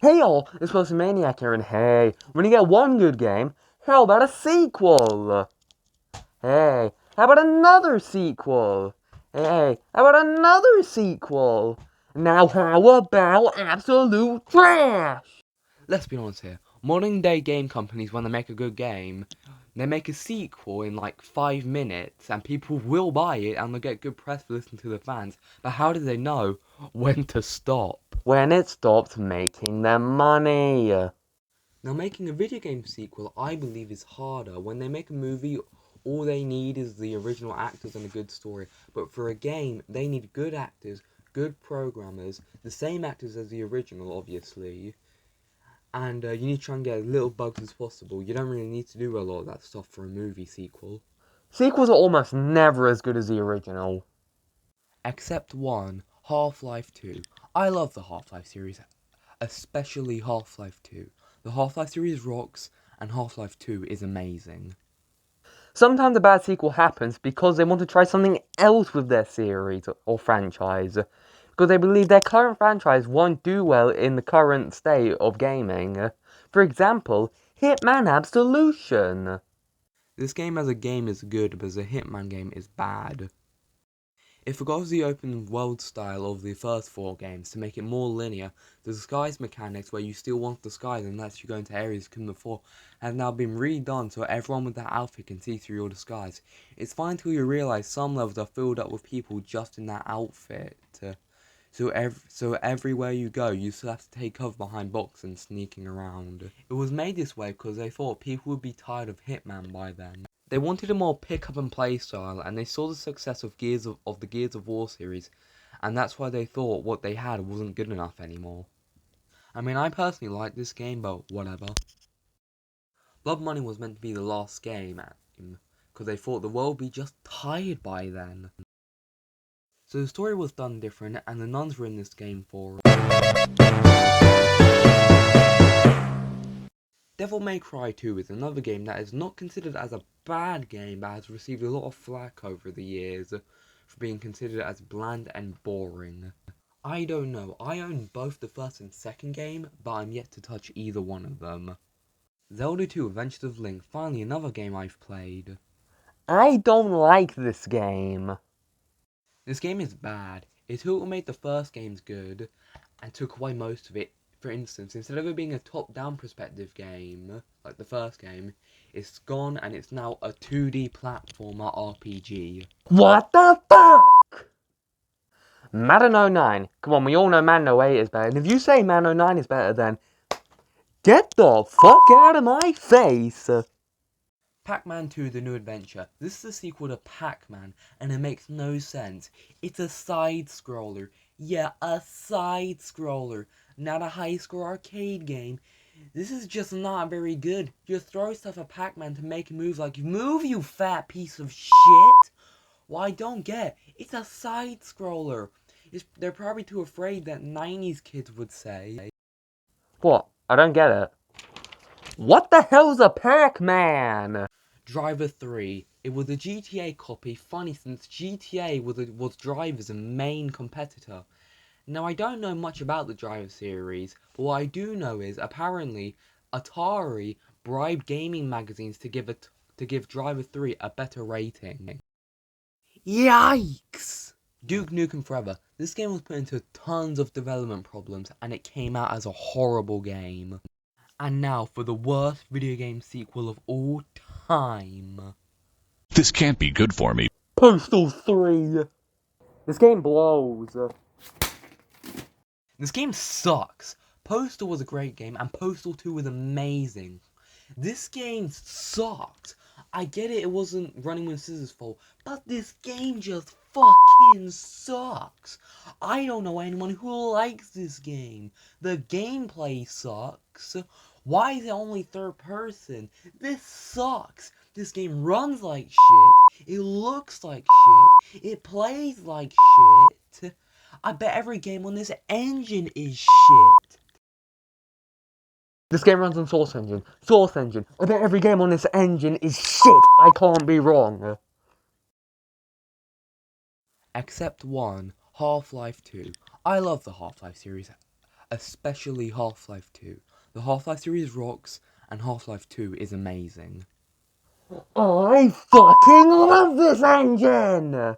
Hey all, it's Post Maniac here, and hey, when you get one good game, how about a sequel? Hey, how about another sequel? Hey, how about another sequel? Now how about absolute trash? Let's be honest here, modern day game companies, when they make a good game, they make a sequel in like 5 minutes, and people will buy it, and they'll get good press for listening to the fans, but how do they know when to stop? When it stops making them money. Now, making a video game sequel, I believe, is harder. When they make a movie, all they need is the original actors and a good story. But for a game, they need good actors, good programmers, the same actors as the original, obviously. And you need to try and get as little bugs as possible. You don't really need to do a lot of that stuff for a movie sequel. Sequels are almost never as good as the original. Except one, Half-Life 2. I love the Half-Life series, especially Half-Life 2. The Half-Life series rocks, and Half-Life 2 is amazing. Sometimes a bad sequel happens because they want to try something else with their series or franchise, because they believe their current franchise won't do well in the current state of gaming. For example, Hitman Absolution. This game as a game is good, but as a Hitman game is bad. It forgot the open world style of the first 4 games to make it more linear. The disguise mechanics, where you steal one of the skies and lets you go into areas you couldn't before, have now been redone so everyone with that outfit can see through your disguise. It's fine till you realise some levels are filled up with people just in that outfit. So everywhere you go, you still have to take cover behind boxes and sneaking around. It was made this way because they thought people would be tired of Hitman by then. They wanted a more pick up and play style, and they saw the success of the Gears of War series, and that's why they thought what they had wasn't good enough anymore. I mean, I personally like this game, but whatever. Blood Money was meant to be the last game, because they thought the world would be just tired by then. So the story was done different, and the nuns were in this game for... Devil May Cry 2 is another game that is not considered as a bad game, but has received a lot of flack over the years for being considered as bland and boring. I don't know, I own both the first and second game, but I'm yet to touch either one of them. Zelda 2 Adventures of Link, finally another game I've played. I don't like this game. This game is bad. It took what made the first games good, and took away most of it. For instance, instead of it being a top-down perspective game, like the first game, it's gone and it's now a 2D platformer RPG. What the fuck? Madden 09. Come on, we all know Madden 08 is better. And if you say Madden 09 is better, then get the fuck out of my face! Pac-Man 2 The New Adventure. This is a sequel to Pac-Man, and it makes no sense. It's a side-scroller. Yeah, a side-scroller. Not a high-score arcade game. This is just not very good. Just throw stuff at Pac-Man to make him move like, move, you fat piece of shit! Well, I don't get. It's a side-scroller. They're probably too afraid that 90s kids would say. What? I don't get it. What the hell's a Pac-Man? Driver 3. It was a GTA copy, funny since GTA was Driver's main competitor. Now, I don't know much about the Driver series, but what I do know is, apparently, Atari bribed gaming magazines to give Driver 3 a better rating. Yikes! Duke Nukem Forever. This game was put into tons of development problems, and it came out as a horrible game. And now for the worst video game sequel of all time. This can't be good for me. Postal 3. This game blows. This game sucks. Postal was a great game, and Postal 2 was amazing. This game sucked. I get it wasn't Running with Scissors' fault, but this game just fucking sucks. I don't know anyone who likes this game. The gameplay sucks. Why is it only third person? This sucks. This game runs like shit. It looks like shit. It plays like shit. I bet every game on this engine is shit. This game runs on Source Engine. Source Engine. I bet every game on this engine is shit. I can't be wrong. Except one, Half-Life 2. I love the Half-Life series, especially Half-Life 2. The Half-Life series rocks, and Half-Life 2 is amazing. I fucking love this engine!